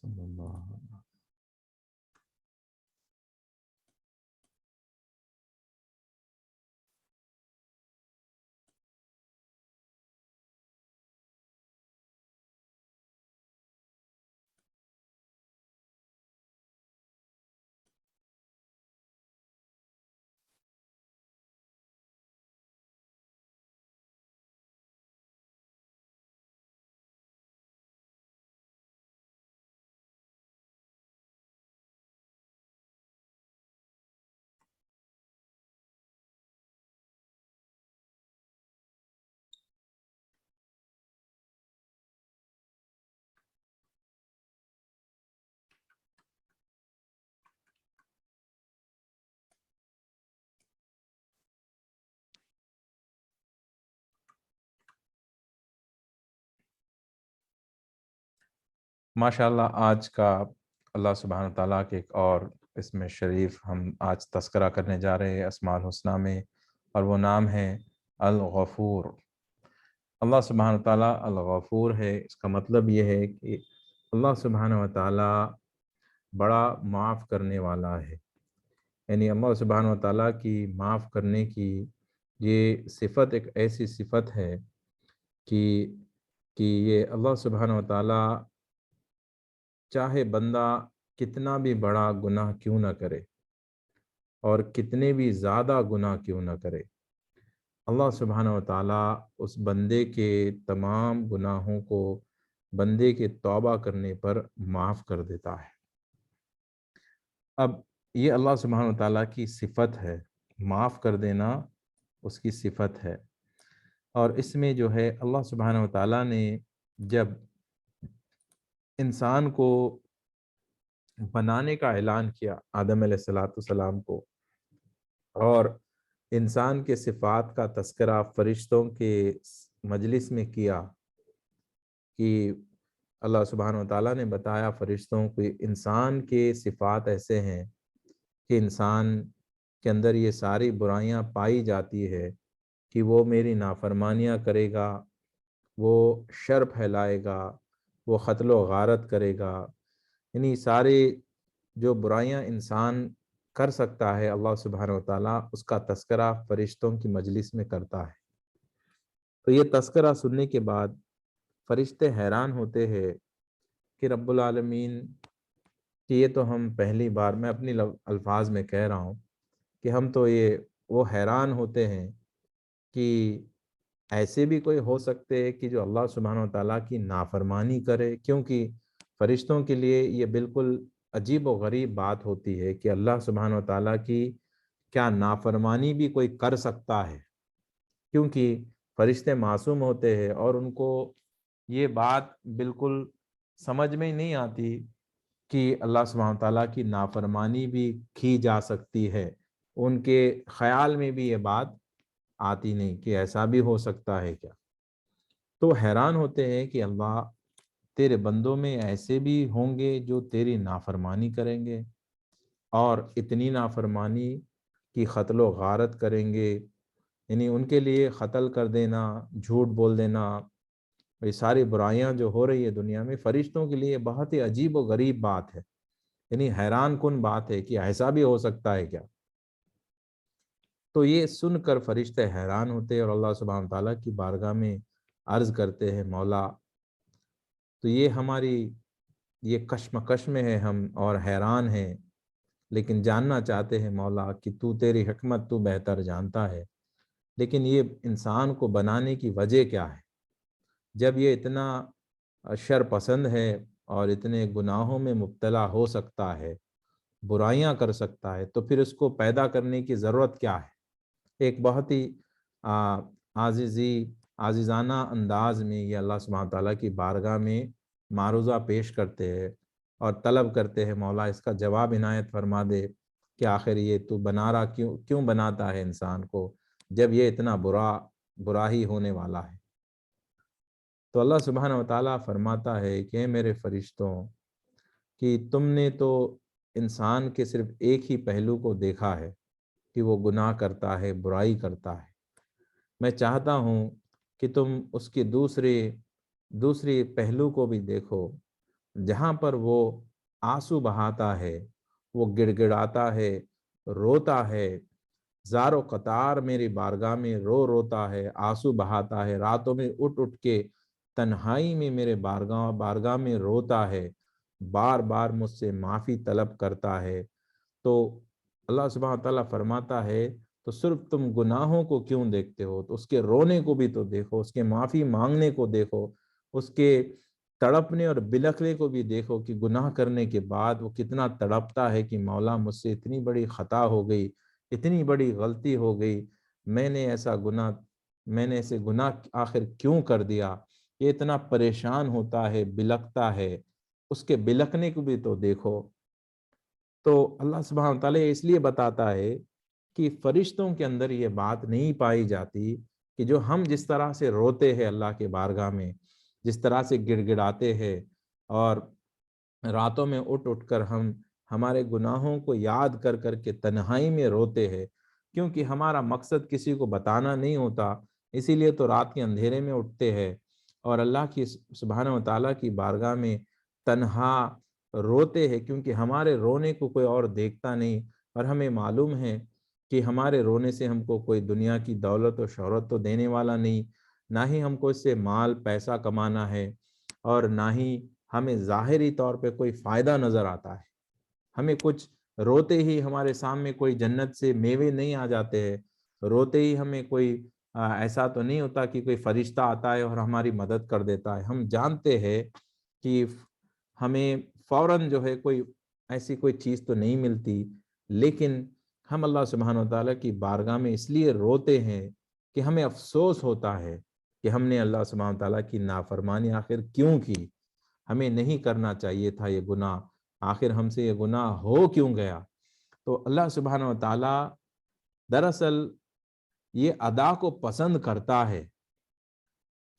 صلی اللہ علیہ ماشاءاللہ آج کا اللہ سبحانہ تعالیٰ کے ایک اور اسم شریف ہم آج تذکرہ کرنے جا رہے ہیں اسماء الحسنہ میں، اور وہ نام ہے الغفور۔ اللہ سبحانہ تعالیٰ الغفور ہے، اس کا مطلب یہ ہے کہ اللہ سبحانہ تعالیٰ بڑا معاف کرنے والا ہے، یعنی اللہ سبحانہ تعالیٰ کی معاف کرنے کی یہ صفت ایک ایسی صفت ہے کہ یہ اللہ سبحانہ تعالیٰ چاہے بندہ کتنا بھی بڑا گناہ کیوں نہ کرے اور کتنے بھی زیادہ گناہ کیوں نہ کرے، اللہ سبحانہ وتعالیٰ اس بندے کے تمام گناہوں کو بندے کے توبہ کرنے پر معاف کر دیتا ہے۔ اب یہ اللہ سبحانہ وتعالیٰ کی صفت ہے، معاف کر دینا اس کی صفت ہے، اور اس میں جو ہے اللہ سبحانہ وتعالیٰ نے جب انسان کو بنانے کا اعلان کیا آدم علیہ السلام کو، اور انسان کے صفات کا تذکرہ فرشتوں کے مجلس میں کیا کہ اللہ سبحانہ وتعالیٰ نے بتایا فرشتوں کو انسان کے صفات ایسے ہیں کہ انسان کے اندر یہ ساری برائیاں پائی جاتی ہے کہ وہ میری نافرمانیاں کرے گا، وہ شر پھیلائے گا، وہ قتل و غارت کرے گا، یعنی سارے جو برائیاں انسان کر سکتا ہے اللہ سبحانہ وتعالیٰ اس کا تذکرہ فرشتوں کی مجلس میں کرتا ہے۔ تو یہ تذکرہ سننے کے بعد فرشتے حیران ہوتے ہیں کہ رب العالمین کہ یہ تو ہم پہلی بار، میں اپنی الفاظ میں کہہ رہا ہوں کہ ہم تو یہ وہ حیران ہوتے ہیں کہ ایسے بھی کوئی ہو سکتے ہیں کہ جو اللہ سبحانہ وتعالیٰ کی نافرمانی کرے، کیونکہ فرشتوں کے لیے یہ بالکل عجیب و غریب بات ہوتی ہے کہ اللہ سبحانہ وتعالیٰ کی کیا نافرمانی بھی کوئی کر سکتا ہے، کیونکہ فرشتے معصوم ہوتے ہیں اور ان کو یہ بات بالکل سمجھ میں ہی نہیں آتی کہ اللہ سبحانہ تعالیٰ کی نافرمانی بھی کی جا سکتی ہے، ان کے خیال میں بھی یہ بات آتی نہیں کہ ایسا بھی ہو سکتا ہے کیا۔ تو حیران ہوتے ہیں کہ اللہ تیرے بندوں میں ایسے بھی ہوں گے جو تیری نافرمانی کریں گے، اور اتنی نافرمانی کی قتل و غارت کریں گے، یعنی ان کے لیے قتل کر دینا، جھوٹ بول دینا، یہ ساری برائیاں جو ہو رہی ہے دنیا میں فرشتوں کے لیے بہت ہی عجیب و غریب بات ہے، یعنی حیران کن بات ہے کہ ایسا بھی ہو سکتا ہے کیا۔ تو یہ سن کر فرشتے حیران ہوتے اور اللہ سبحانہ تعالیٰ کی بارگاہ میں عرض کرتے ہیں مولا، تو یہ ہماری یہ کشمکش میں ہے ہم اور حیران ہیں، لیکن جاننا چاہتے ہیں مولا کہ تو تیری حکمت تو بہتر جانتا ہے، لیکن یہ انسان کو بنانے کی وجہ کیا ہے؟ جب یہ اتنا شر پسند ہے اور اتنے گناہوں میں مبتلا ہو سکتا ہے، برائیاں کر سکتا ہے، تو پھر اس کو پیدا کرنے کی ضرورت کیا ہے؟ ایک بہت ہی عاجزانہ انداز میں یہ اللہ سبحانہ تعالیٰ کی بارگاہ میں معروضہ پیش کرتے ہیں اور طلب کرتے ہیں مولا اس کا جواب عنایت فرما دے کہ آخر یہ تو بنا رہا کیوں بناتا ہے انسان کو جب یہ اتنا برا ہی ہونے والا ہے۔ تو اللہ سبحانہ وتعالیٰ فرماتا ہے کہ میرے فرشتوں کہ تم نے تو انسان کے صرف ایک ہی پہلو کو دیکھا ہے کہ وہ گناہ کرتا ہے، برائی کرتا ہے، میں چاہتا ہوں کہ تم اس کے دوسری پہلو کو بھی دیکھو جہاں پر وہ آنسو بہاتا ہے، وہ گڑ گڑاتا ہے، روتا ہے، زار و قطار میری بارگاہ میں روتا ہے، آنسو بہاتا ہے، راتوں میں اٹھ اٹھ کے تنہائی میں میرے بارگاہ میں روتا ہے، بار بار مجھ سے معافی طلب کرتا ہے، تو اللہ سبحانہ تعالیٰ فرماتا ہے تو صرف تم گناہوں کو کیوں دیکھتے ہو؟ تو اس کے رونے کو بھی تو دیکھو، اس کے معافی مانگنے کو دیکھو، اس کے تڑپنے اور بلکنے کو بھی دیکھو کہ گناہ کرنے کے بعد وہ کتنا تڑپتا ہے کہ مولا مجھ سے اتنی بڑی خطا ہو گئی، اتنی بڑی غلطی ہو گئی، میں نے ایسے گناہ آخر کیوں کر دیا؟ یہ اتنا پریشان ہوتا ہے، بلکتا ہے، اس کے بلکنے کو بھی تو دیکھو۔ تو اللہ سبحانہ تعالیٰ اس لیے بتاتا ہے کہ فرشتوں کے اندر یہ بات نہیں پائی جاتی کہ جو ہم جس طرح سے روتے ہیں اللہ کے بارگاہ میں، جس طرح سے گڑ گڑاتے ہیں اور راتوں میں اٹھ اٹھ کر ہم ہمارے گناہوں کو یاد کر کر کے تنہائی میں روتے ہیں، کیونکہ ہمارا مقصد کسی کو بتانا نہیں ہوتا، اسی لیے تو رات کے اندھیرے میں اٹھتے ہیں اور اللہ کی سبحانہ و تعالیٰ کی بارگاہ میں تنہا روتے ہیں، کیونکہ ہمارے رونے کو کوئی اور دیکھتا نہیں، اور ہمیں معلوم ہے کہ ہمارے رونے سے ہم کو کوئی دنیا کی دولت و شہرت تو دینے والا نہیں، نہ ہی ہم کو اس سے مال پیسہ کمانا ہے، اور نہ ہی ہمیں ظاہری طور پہ کوئی فائدہ نظر آتا ہے۔ ہمیں کچھ روتے ہی ہمارے سامنے کوئی جنت سے میوے نہیں آ جاتے ہیں، روتے ہی ہمیں کوئی ایسا تو نہیں ہوتا کہ کوئی فرشتہ آتا ہے اور ہماری مدد کر دیتا ہے۔ ہم جانتے ہیں کہ ہمیں فوراً جو ہے کوئی ایسی کوئی چیز تو نہیں ملتی، لیکن ہم اللہ سبحانہ و تعالیٰ کی بارگاہ میں اس لیے روتے ہیں کہ ہمیں افسوس ہوتا ہے کہ ہم نے اللہ سبحانہ و تعالیٰ کی نافرمانی آخر کیوں کی، ہمیں نہیں کرنا چاہیے تھا یہ گناہ، آخر ہم سے یہ گناہ ہو کیوں گیا۔ تو اللہ سبحانہ و تعالیٰ دراصل یہ ادا کو پسند کرتا ہے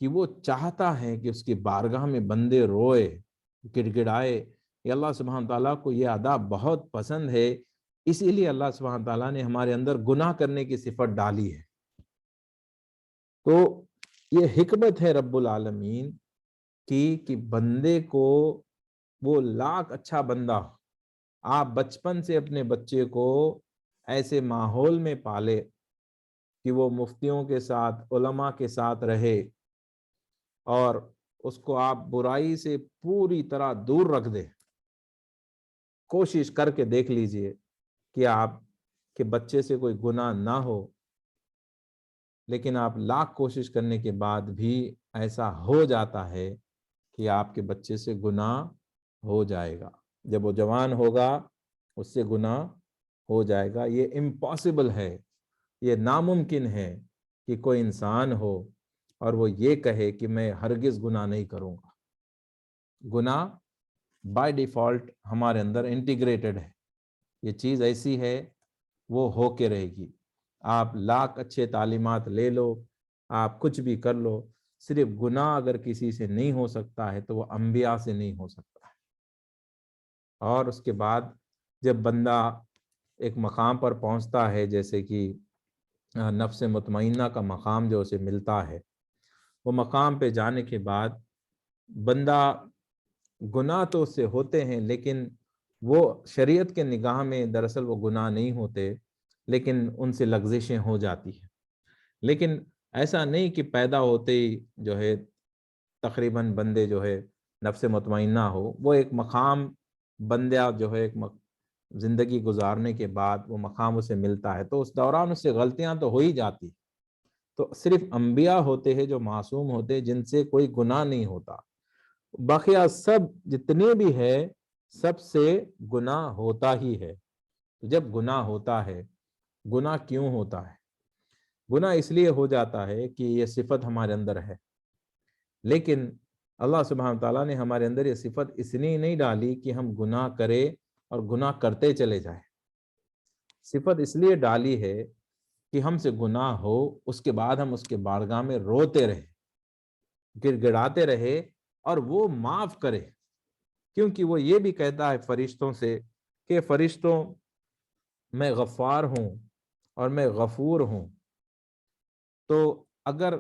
کہ وہ چاہتا ہے کہ اس کی بارگاہ میں بندے روئے، گڑ گڑائے۔ یہ اللہ سبحانہ تعالیٰ کو یہ ادا بہت پسند ہے، اسی لیے اللہ سبحانہ تعالیٰ نے ہمارے اندر گناہ کرنے کی صفت ڈالی ہے۔ تو یہ حکمت ہے رب العالمین کی کہ بندے کو وہ لاکھ اچھا بندہ ہو، آپ بچپن سے اپنے بچے کو ایسے ماحول میں پالے کہ وہ مفتیوں کے ساتھ، علماء کے ساتھ رہے، اور اس کو آپ برائی سے پوری طرح دور رکھ دے۔ کوشش کر کے دیکھ لیجئے کہ آپ کے بچے سے کوئی گناہ نہ ہو، لیکن آپ لاکھ کوشش کرنے کے بعد بھی ایسا ہو جاتا ہے کہ آپ کے بچے سے گناہ ہو جائے گا، جب وہ جوان ہوگا اس سے گناہ ہو جائے گا۔ یہ امپاسبل ہے، یہ ناممکن ہے کہ کوئی انسان ہو اور وہ یہ کہے کہ میں ہرگز گناہ نہیں کروں گا۔ گناہ بائی ڈیفالٹ ہمارے اندر انٹیگریٹڈ ہے، یہ چیز ایسی ہے وہ ہو کے رہے گی۔ آپ لاکھ اچھے تعلیمات لے لو، آپ کچھ بھی کر لو، صرف گناہ اگر کسی سے نہیں ہو سکتا ہے تو وہ انبیاء سے نہیں ہو سکتا ہے۔ اور اس کے بعد جب بندہ ایک مقام پر پہنچتا ہے، جیسے کہ نفس مطمئنہ کا مقام جو اسے ملتا ہے، وہ مقام پہ جانے کے بعد بندہ گناہ تو اس سے ہوتے ہیں، لیکن وہ شریعت کے نگاہ میں دراصل وہ گناہ نہیں ہوتے، لیکن ان سے لغزشیں ہو جاتی ہیں۔ لیکن ایسا نہیں کہ پیدا ہوتے ہی جو ہے تقریباً بندے جو ہے نفس مطمئنہ ہو، وہ ایک مقام بندہ جو ہے ایک زندگی گزارنے کے بعد وہ مقام اسے ملتا ہے، تو اس دوران اس سے غلطیاں تو ہو ہی جاتی، تو صرف انبیاء ہوتے ہیں جو معصوم ہوتے ہیں، جن سے کوئی گناہ نہیں ہوتا۔ باقیہ سب جتنے بھی ہے سب سے گناہ ہوتا ہی ہے۔ جب گناہ ہوتا ہے، گناہ کیوں ہوتا ہے؟ گناہ اس لیے ہو جاتا ہے کہ یہ صفت ہمارے اندر ہے، لیکن اللہ سبحانہ تعالیٰ نے ہمارے اندر یہ صفت اس لیے نہیں ڈالی کہ ہم گناہ کریں اور گناہ کرتے چلے جائیں۔ صفت اس لیے ڈالی ہے کہ ہم سے گناہ ہو، اس کے بعد ہم اس کے بارگاہ میں روتے رہے، گڑ گڑاتے رہے، اور وہ معاف کرے، کیونکہ وہ یہ بھی کہتا ہے فرشتوں سے کہ فرشتوں میں غفار ہوں اور میں غفور ہوں، تو اگر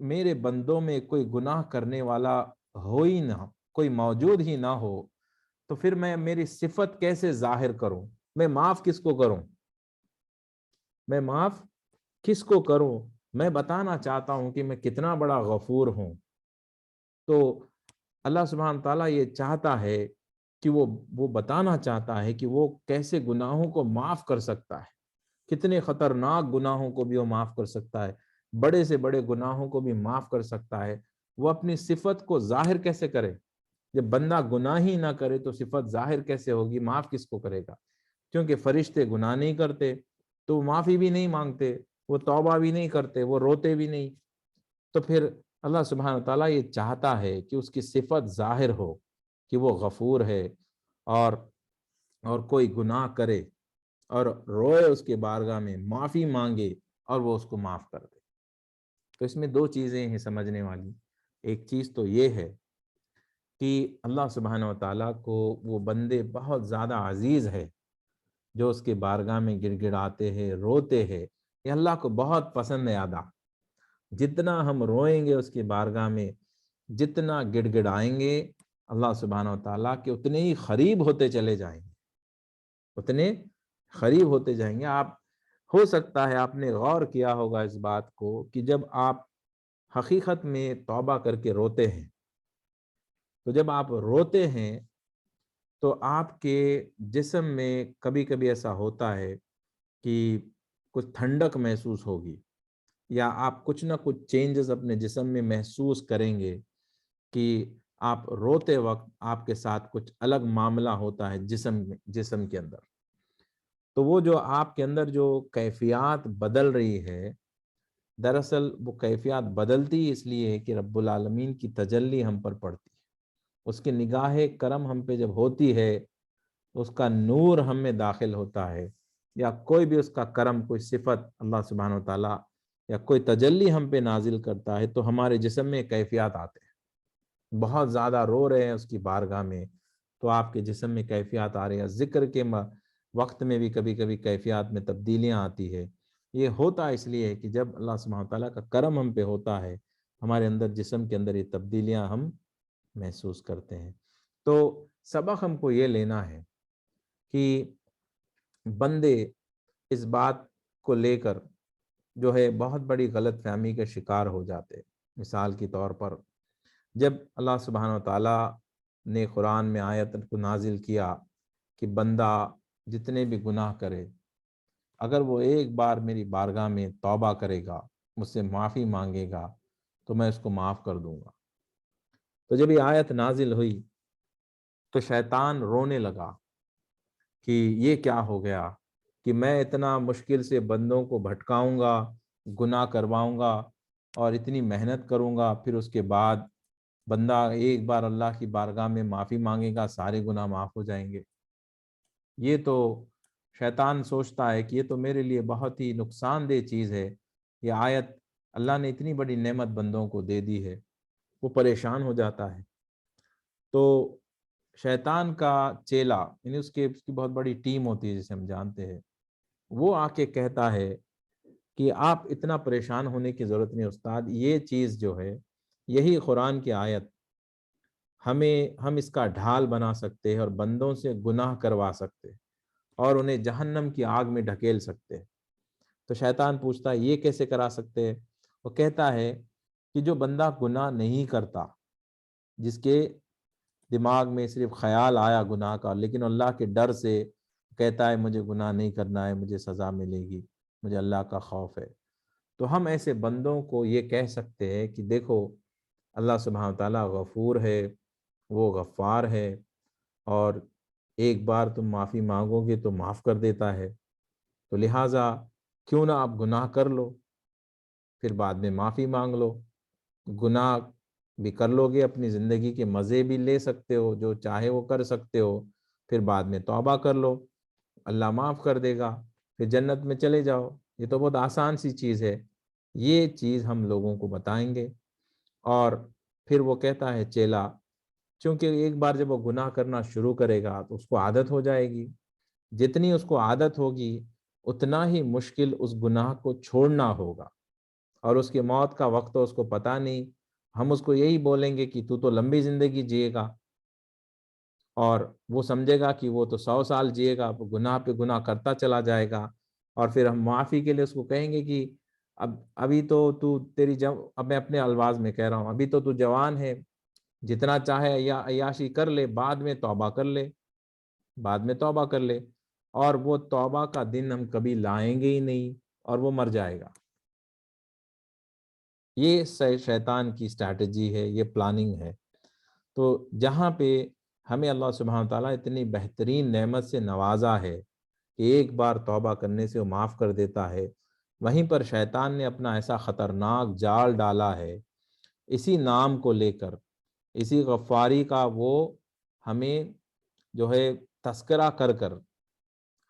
میرے بندوں میں کوئی گناہ کرنے والا ہو ہی نہ، کوئی موجود ہی نہ ہو تو پھر میں میری صفت کیسے ظاہر کروں؟ میں معاف کس کو کروں؟ میں معاف کس کو کروں؟ میں بتانا چاہتا ہوں کہ میں کتنا بڑا غفور ہوں۔ تو اللہ سبحانہ تعالیٰ یہ چاہتا ہے کہ وہ بتانا چاہتا ہے کہ وہ کیسے گناہوں کو معاف کر سکتا ہے، کتنے خطرناک گناہوں کو بھی وہ معاف کر سکتا ہے، بڑے سے بڑے گناہوں کو بھی معاف کر سکتا ہے۔ وہ اپنی صفت کو ظاہر کیسے کرے؟ جب بندہ گناہ ہی نہ کرے تو صفت ظاہر کیسے ہوگی؟ معاف کس کو کرے گا؟ کیونکہ فرشتے گناہ نہیں کرتے تو وہ معافی بھی نہیں مانگتے، وہ توبہ بھی نہیں کرتے، وہ روتے بھی نہیں۔ تو پھر اللہ سبحانہ تعالیٰ یہ چاہتا ہے کہ اس کی صفت ظاہر ہو کہ وہ غفور ہے، اور کوئی گناہ کرے اور روئے اس کے بارگاہ میں، معافی مانگے اور وہ اس کو معاف کر دے۔ تو اس میں دو چیزیں ہیں سمجھنے والی۔ ایک چیز تو یہ ہے کہ اللہ سبحانہ و تعالیٰ کو وہ بندے بہت زیادہ عزیز ہے جو اس کے بارگاہ میں گڑ گڑاتے ہیں، روتے ہیں۔ یہ اللہ کو بہت پسند ہے ادا۔ جتنا ہم روئیں گے اس کی بارگاہ میں، جتنا گڑ گڑائیں گے اللہ سبحانہ و تعالیٰ کے، اتنے ہی قریب ہوتے چلے جائیں گے، اتنے قریب ہوتے جائیں گے۔ آپ ہو سکتا ہے آپ نے غور کیا ہوگا اس بات کو کہ جب آپ حقیقت میں توبہ کر کے روتے ہیں، تو جب آپ روتے ہیں تو آپ کے جسم میں کبھی کبھی ایسا ہوتا ہے کہ کچھ ٹھنڈک محسوس ہوگی، یا آپ کچھ نہ کچھ چینجز اپنے جسم میں محسوس کریں گے کہ آپ روتے وقت آپ کے ساتھ کچھ الگ معاملہ ہوتا ہے جسم کے اندر۔ تو وہ جو آپ کے اندر جو کیفیات بدل رہی ہے، دراصل وہ کیفیات بدلتی اس لیے ہے کہ رب العالمین کی تجلی ہم پر پڑتی ہے، اس کی نگاہ کرم ہم پہ جب ہوتی ہے، اس کا نور ہم میں داخل ہوتا ہے، یا کوئی بھی اس کا کرم، کوئی صفت اللہ سبحانہ و تعالیٰ یا کوئی تجلی ہم پہ نازل کرتا ہے، تو ہمارے جسم میں کیفیات آتے ہیں۔ بہت زیادہ رو رہے ہیں اس کی بارگاہ میں تو آپ کے جسم میں کیفیات آ رہی ہیں، ذکر کے وقت میں بھی کبھی کبھی کیفیات میں تبدیلیاں آتی ہے۔ یہ ہوتا اس لیے ہے کہ جب اللہ سبحانہ تعالیٰ کا کرم ہم پہ ہوتا ہے، ہمارے اندر جسم کے اندر یہ تبدیلیاں ہم محسوس کرتے ہیں۔ تو سبق ہم کو یہ لینا ہے کہ بندے اس بات کو لے کر جو ہے بہت بڑی غلط فہمی کے شکار ہو جاتے۔ مثال کے طور پر جب اللہ سبحانہ و تعالیٰ نے قرآن میں آیت کو نازل کیا کہ بندہ جتنے بھی گناہ کرے، اگر وہ ایک بار میری بارگاہ میں توبہ کرے گا، مجھ سے معافی مانگے گا، تو میں اس کو معاف کر دوں گا۔ تو جب یہ آیت نازل ہوئی تو شیطان رونے لگا کہ یہ کیا ہو گیا کہ میں اتنا مشکل سے بندوں کو بھٹکاؤں گا، گناہ کرواؤں گا اور اتنی محنت کروں گا، پھر اس کے بعد بندہ ایک بار اللہ کی بارگاہ میں معافی مانگے گا، سارے گناہ معاف ہو جائیں گے۔ یہ تو شیطان سوچتا ہے کہ یہ تو میرے لیے بہت ہی نقصان دہ چیز ہے، یہ آیت اللہ نے اتنی بڑی نعمت بندوں کو دے دی ہے، وہ پریشان ہو جاتا ہے۔ تو شیطان کا چیلا، یعنی اس کی بہت بڑی ٹیم ہوتی ہے جسے ہم جانتے ہیں، وہ آ کے کہتا ہے کہ آپ اتنا پریشان ہونے کی ضرورت نہیں استاد، یہ چیز جو ہے، یہی قرآن کی آیت ہم اس کا ڈھال بنا سکتے ہیں اور بندوں سے گناہ کروا سکتے اور انہیں جہنم کی آگ میں ڈھکیل سکتے ہیں۔ تو شیطان پوچھتا ہے یہ کیسے کرا سکتے ہیں؟ وہ کہتا ہے کہ جو بندہ گناہ نہیں کرتا، جس کے دماغ میں صرف خیال آیا گناہ کا، لیکن اللہ کے ڈر سے کہتا ہے مجھے گناہ نہیں کرنا ہے، مجھے سزا ملے گی، مجھے اللہ کا خوف ہے، تو ہم ایسے بندوں کو یہ کہہ سکتے ہیں کہ دیکھو اللہ سبحانہ تعالیٰ غفور ہے، وہ غفار ہے، اور ایک بار تم معافی مانگو گے تو معاف کر دیتا ہے، تو لہٰذا کیوں نہ آپ گناہ کر لو، پھر بعد میں معافی مانگ لو، گناہ بھی کر لو گے، اپنی زندگی کے مزے بھی لے سکتے ہو، جو چاہے وہ کر سکتے ہو، پھر بعد میں توبہ کر لو، اللہ معاف کر دے گا، پھر جنت میں چلے جاؤ۔ یہ تو بہت آسان سی چیز ہے۔ یہ چیز ہم لوگوں کو بتائیں گے، اور پھر وہ کہتا ہے چیلا، چونکہ ایک بار جب وہ گناہ کرنا شروع کرے گا تو اس کو عادت ہو جائے گی، جتنی اس کو عادت ہوگی اتنا ہی مشکل اس گناہ کو چھوڑنا ہوگا، اور اس کی موت کا وقت تو اس کو پتہ نہیں، ہم اس کو یہی بولیں گے کہ تو لمبی زندگی جیے گا، اور وہ سمجھے گا کہ وہ تو 100 سال جیے گا، گناہ پہ گناہ کرتا چلا جائے گا، اور پھر ہم معافی کے لیے اس کو کہیں گے کہ ابھی تو تیری اب میں اپنے الفاظ میں کہہ رہا ہوں، ابھی تو جوان ہے، جتنا چاہے عیاشی کر لے، بعد میں توبہ کر لے، بعد میں توبہ کر لے، اور وہ توبہ کا دن ہم کبھی لائیں گے ہی نہیں، اور وہ مر جائے گا۔ یہ شیطان کی اسٹریٹجی ہے، یہ پلاننگ ہے۔ تو جہاں پہ ہمیں اللہ سبحانہ تعالیٰ اتنی بہترین نعمت سے نوازا ہے کہ ایک بار توبہ کرنے سے وہ معاف کر دیتا ہے، وہیں پر شیطان نے اپنا ایسا خطرناک جال ڈالا ہے، اسی نام کو لے کر، اسی غفاری کا وہ ہمیں جو ہے تذکرہ کر کر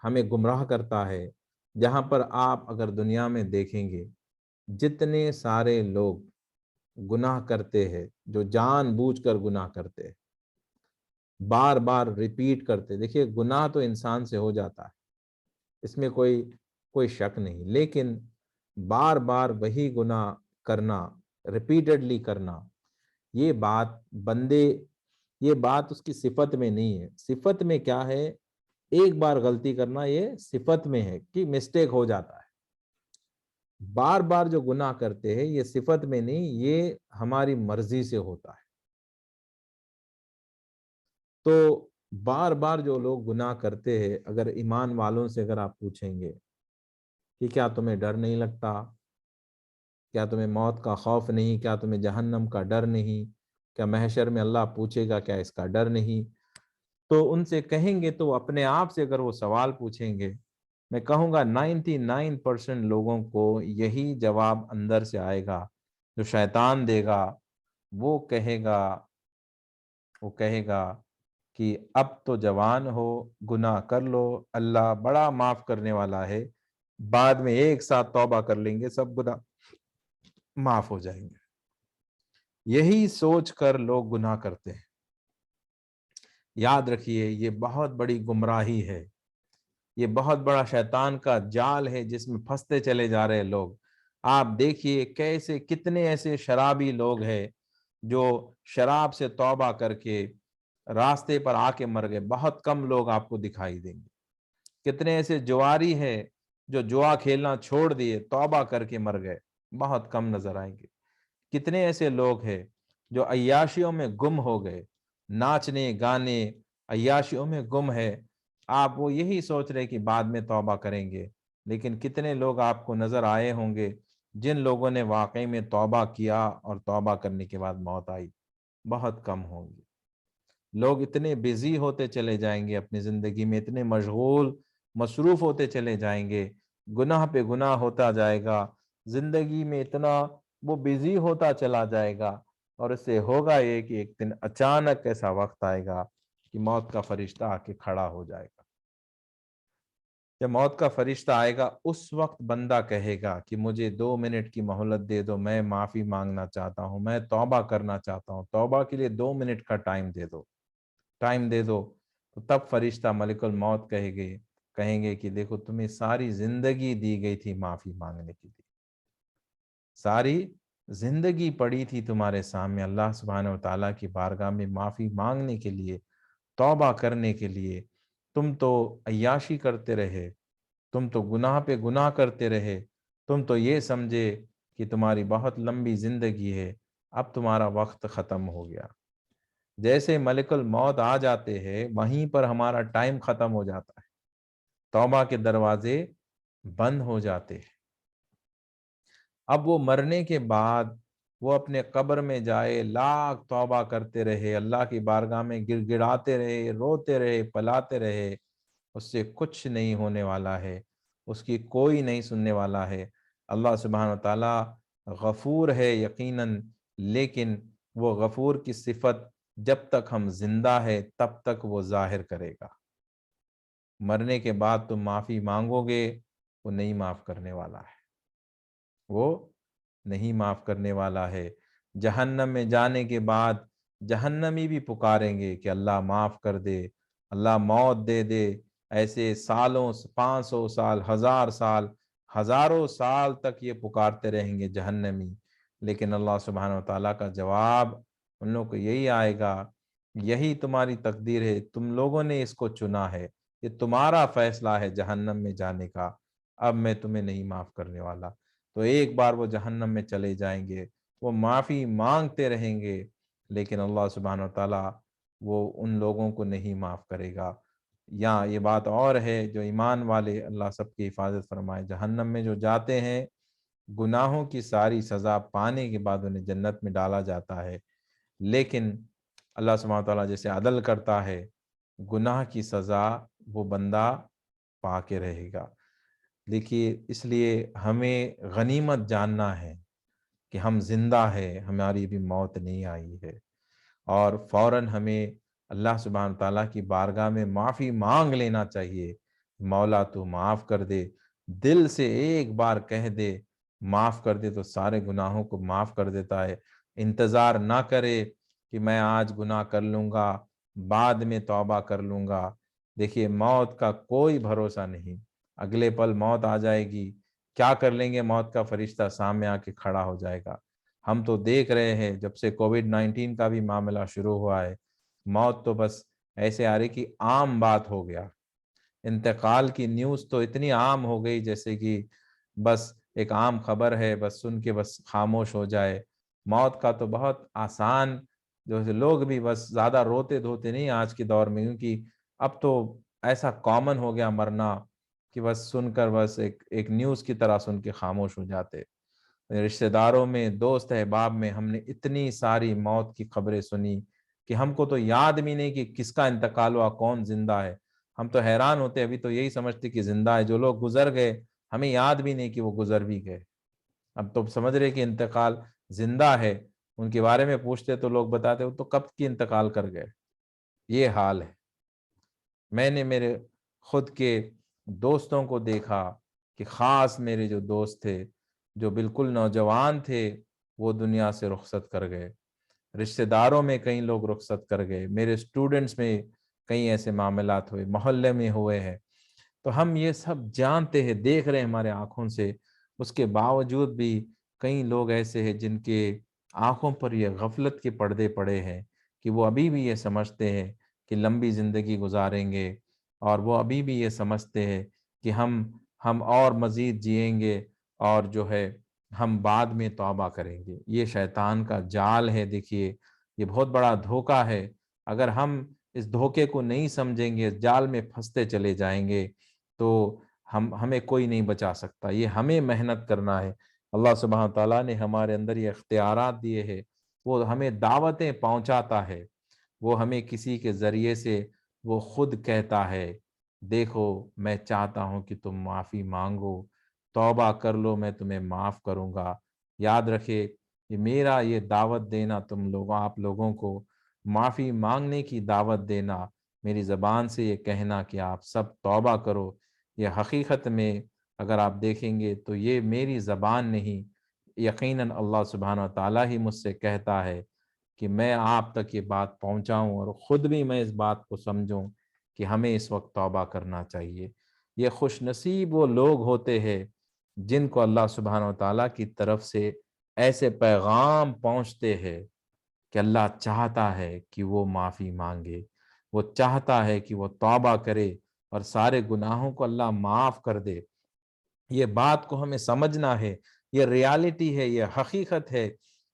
ہمیں گمراہ کرتا ہے۔ جہاں پر آپ اگر دنیا میں دیکھیں گے، جتنے سارے لوگ گناہ کرتے ہیں، جو جان بوجھ کر گناہ کرتے ہیں، بار بار ریپیٹ کرتے، دیکھیے گناہ تو انسان سے ہو جاتا ہے، اس میں کوئی شک نہیں، لیکن بار بار وہی گناہ کرنا، ریپیٹڈلی کرنا، یہ بات اس کی صفت میں نہیں ہے۔ صفت میں کیا ہے؟ ایک بار غلطی کرنا یہ صفت میں ہے کہ مسٹیک ہو جاتا ہے۔ بار بار جو گناہ کرتے ہیں یہ صفت میں نہیں، یہ ہماری مرضی سے ہوتا ہے۔ تو بار بار جو لوگ گناہ کرتے ہیں، اگر ایمان والوں سے اگر آپ پوچھیں گے کہ کیا تمہیں ڈر نہیں لگتا، کیا تمہیں موت کا خوف نہیں، کیا تمہیں جہنم کا ڈر نہیں، کیا محشر میں اللہ پوچھے گا کیا اس کا ڈر نہیں، تو ان سے کہیں گے، تو اپنے آپ سے اگر وہ سوال پوچھیں گے، میں کہوں گا 99% لوگوں کو یہی جواب اندر سے آئے گا جو شیطان دے گا۔ وہ کہے گا کہ اب تو جوان ہو، گناہ کر لو، اللہ بڑا معاف کرنے والا ہے، بعد میں ایک ساتھ توبہ کر لیں گے، سب گناہ معاف ہو جائیں گے۔ یہی سوچ کر لوگ گناہ کرتے ہیں۔ یاد رکھیے یہ بہت بڑی گمراہی ہے، یہ بہت بڑا شیطان کا جال ہے جس میں پھنستے چلے جا رہے لوگ۔ آپ دیکھیے کتنے ایسے شرابی لوگ ہیں جو شراب سے توبہ کر کے راستے پر آ کے مر گئے، بہت کم لوگ آپ کو دکھائی دیں گے۔ کتنے ایسے جواری ہیں جو جوا کھیلنا چھوڑ دیے، توبہ کر کے مر گئے، بہت کم نظر آئیں گے۔ کتنے ایسے لوگ ہیں جو عیاشیوں میں گم ہو گئے، ناچنے گانے عیاشیوں میں گم ہے، آپ وہ یہی سوچ رہے کہ بعد میں توبہ کریں گے، لیکن کتنے لوگ آپ کو نظر آئے ہوں گے جن لوگوں نے واقعی میں توبہ کیا اور توبہ کرنے کے بعد موت آئی؟ بہت کم ہوں گے۔ لوگ اتنے بزی ہوتے چلے جائیں گے اپنی زندگی میں، اتنے مشغول مصروف ہوتے چلے جائیں گے، گناہ پہ گناہ ہوتا جائے گا، زندگی میں اتنا وہ بزی ہوتا چلا جائے گا، اور اس سے ہوگا یہ کہ ایک دن اچانک ایسا وقت آئے گا کہ موت کا فرشتہ آ کے کھڑا ہو جائے گا۔ جب موت کا فرشتہ آئے گا اس وقت بندہ کہے گا کہ مجھے 2 منٹ کی مہلت دے دو، میں معافی مانگنا چاہتا ہوں، میں توبہ کرنا چاہتا ہوں، توبہ کے لیے 2 منٹ کا ٹائم دے دو۔ تو تب فرشتہ ملک الموت کہیں گے کہ دیکھو تمہیں ساری زندگی دی گئی تھی معافی مانگنے کے لیے، ساری زندگی پڑی تھی تمہارے سامنے اللہ سبحانہ وتعالیٰ کی بارگاہ میں معافی مانگنے کے لیے، توبہ کرنے کے لیے۔ تم تو عیاشی کرتے رہے، تم تو گناہ پہ گناہ کرتے رہے، تم تو یہ سمجھے کہ تمہاری بہت لمبی زندگی ہے، اب تمہارا وقت ختم ہو گیا۔ جیسے ملک الموت آ جاتے ہیں وہیں پر ہمارا ٹائم ختم ہو جاتا ہے، توبہ کے دروازے بند ہو جاتے ہیں۔ اب وہ مرنے کے بعد وہ اپنے قبر میں جائے، لاکھ توبہ کرتے رہے، اللہ کی بارگاہ میں گڑ گڑاتے رہے، روتے رہے، پلاتے رہے، اس سے کچھ نہیں ہونے والا ہے، اس کی کوئی نہیں سننے والا ہے۔ اللہ سبحانہ وتعالیٰ غفور ہے یقیناً، لیکن وہ غفور کی صفت جب تک ہم زندہ ہے تب تک وہ ظاہر کرے گا۔ مرنے کے بعد تم معافی مانگو گے، وہ نہیں معاف کرنے والا ہے، وہ نہیں معاف کرنے والا ہے۔ جہنم میں جانے کے بعد جہنمی بھی پکاریں گے کہ اللہ معاف کر دے، اللہ موت دے دے، ایسے سالوں 500 سال، 1000 سال، ہزاروں سال تک یہ پکارتے رہیں گے جہنمی، لیکن اللہ سبحانہ وتعالیٰ کا جواب ان لوگوں کو یہی آئے گا یہی تمہاری تقدیر ہے، تم لوگوں نے اس کو چنا ہے، یہ تمہارا فیصلہ ہے جہنم میں جانے کا، اب میں تمہیں نہیں معاف کرنے والا۔ تو ایک بار وہ جہنم میں چلے جائیں گے، وہ معافی مانگتے رہیں گے، لیکن اللہ سبحانہ و تعالیٰ وہ ان لوگوں کو نہیں معاف کرے گا۔ یا یہ بات اور ہے، جو ایمان والے، اللہ سب کی حفاظت فرمائے، جہنم میں جو جاتے ہیں، گناہوں کی ساری سزا پانے کے بعد انہیں جنت میں ڈالا جاتا ہے، لیکن اللہ سبحانہ تعالیٰ جیسے عدل کرتا ہے، گناہ کی سزا وہ بندہ پا کے رہے گا۔ دیکھیے، اس لیے ہمیں غنیمت جاننا ہے کہ ہم زندہ ہے، ہماری بھی موت نہیں آئی ہے، اور فوراً ہمیں اللہ سبحانہ تعالیٰ کی بارگاہ میں معافی مانگ لینا چاہیے۔ مولا تو معاف کر دے، دل سے ایک بار کہہ دے معاف کر دے تو سارے گناہوں کو معاف کر دیتا ہے۔ انتظار نہ کرے کہ میں آج گناہ کر لوں گا، بعد میں توبہ کر لوں گا۔ دیکھیے، موت کا کوئی بھروسہ نہیں، اگلے پل موت آ جائے گی، کیا کر لیں گے؟ موت کا فرشتہ سامنے آ کے کھڑا ہو جائے گا۔ ہم تو دیکھ رہے ہیں جب سے کووڈ-19 کا بھی معاملہ شروع ہوا ہے، موت تو بس ایسے آ رہی کہ عام بات ہو گیا، انتقال کی نیوز تو اتنی عام ہو گئی جیسے کہ بس ایک عام خبر ہے، بس سن کے بس خاموش ہو جائے۔ موت کا تو بہت آسان، جو لوگ بھی بس زیادہ روتے دھوتے نہیں آج کے دور میں، کیونکہ اب تو ایسا کامن ہو گیا مرنا کہ بس سن کر بس ایک نیوز کی طرح سن کے خاموش ہو جاتے۔ رشتہ داروں میں، دوست احباب میں ہم نے اتنی ساری موت کی خبریں سنی کہ ہم کو تو یاد بھی نہیں کہ کس کا انتقال ہوا، کون زندہ ہے۔ ہم تو حیران ہوتے، ابھی تو یہی سمجھتے کہ زندہ ہے، جو لوگ گزر گئے ہمیں یاد بھی نہیں کہ وہ گزر بھی گئے۔ اب تو سمجھ رہے کہ انتقال زندہ ہے، ان کے بارے میں پوچھتے تو لوگ بتاتے وہ تو کب کی انتقال کر گئے۔ یہ حال ہے۔ میں نے میرے خود کے دوستوں کو دیکھا کہ خاص میرے جو دوست تھے، جو بالکل نوجوان تھے، وہ دنیا سے رخصت کر گئے۔ رشتہ داروں میں کئی لوگ رخصت کر گئے، میرے اسٹوڈنٹس میں کئی ایسے معاملات ہوئے، محلے میں ہوئے ہیں۔ تو ہم یہ سب جانتے ہیں، دیکھ رہے ہیں ہمارے آنکھوں سے، اس کے باوجود بھی کئی لوگ ایسے ہیں جن کے آنکھوں پر یہ غفلت کے پردے پڑے ہیں کہ وہ ابھی بھی یہ سمجھتے ہیں کہ لمبی زندگی گزاریں گے، اور وہ ابھی بھی یہ سمجھتے ہیں کہ ہم اور مزید جئیں گے، اور جو ہے ہم بعد میں توبہ کریں گے۔ یہ شیطان کا جال ہے، دیکھیے یہ بہت بڑا دھوکہ ہے۔ اگر ہم اس دھوکے کو نہیں سمجھیں گے، اس جال میں پھنستے چلے جائیں گے، تو ہمیں کوئی نہیں بچا سکتا۔ یہ ہمیں محنت کرنا ہے۔ اللہ سبحانہ تعالیٰ نے ہمارے اندر یہ اختیارات دیے ہیں، وہ ہمیں دعوتیں پہنچاتا ہے، وہ ہمیں کسی کے ذریعے سے وہ خود کہتا ہے دیکھو میں چاہتا ہوں کہ تم معافی مانگو، توبہ کر لو، میں تمہیں معاف کروں گا۔ یاد رکھے، یہ میرا یہ دعوت دینا تم لوگوں، آپ لوگوں کو معافی مانگنے کی دعوت دینا، میری زبان سے یہ کہنا کہ آپ سب توبہ کرو، یہ حقیقت میں اگر آپ دیکھیں گے تو یہ میری زبان نہیں، یقیناً اللہ سبحانہ وتعالیٰ ہی مجھ سے کہتا ہے کہ میں آپ تک یہ بات پہنچاؤں، اور خود بھی میں اس بات کو سمجھوں کہ ہمیں اس وقت توبہ کرنا چاہیے۔ یہ خوش نصیب وہ لوگ ہوتے ہیں جن کو اللہ سبحانہ وتعالیٰ کی طرف سے ایسے پیغام پہنچتے ہیں کہ اللہ چاہتا ہے کہ وہ معافی مانگے، وہ چاہتا ہے کہ وہ توبہ کرے اور سارے گناہوں کو اللہ معاف کر دے۔ یہ بات کو ہمیں سمجھنا ہے، یہ ریالٹی ہے، یہ حقیقت ہے۔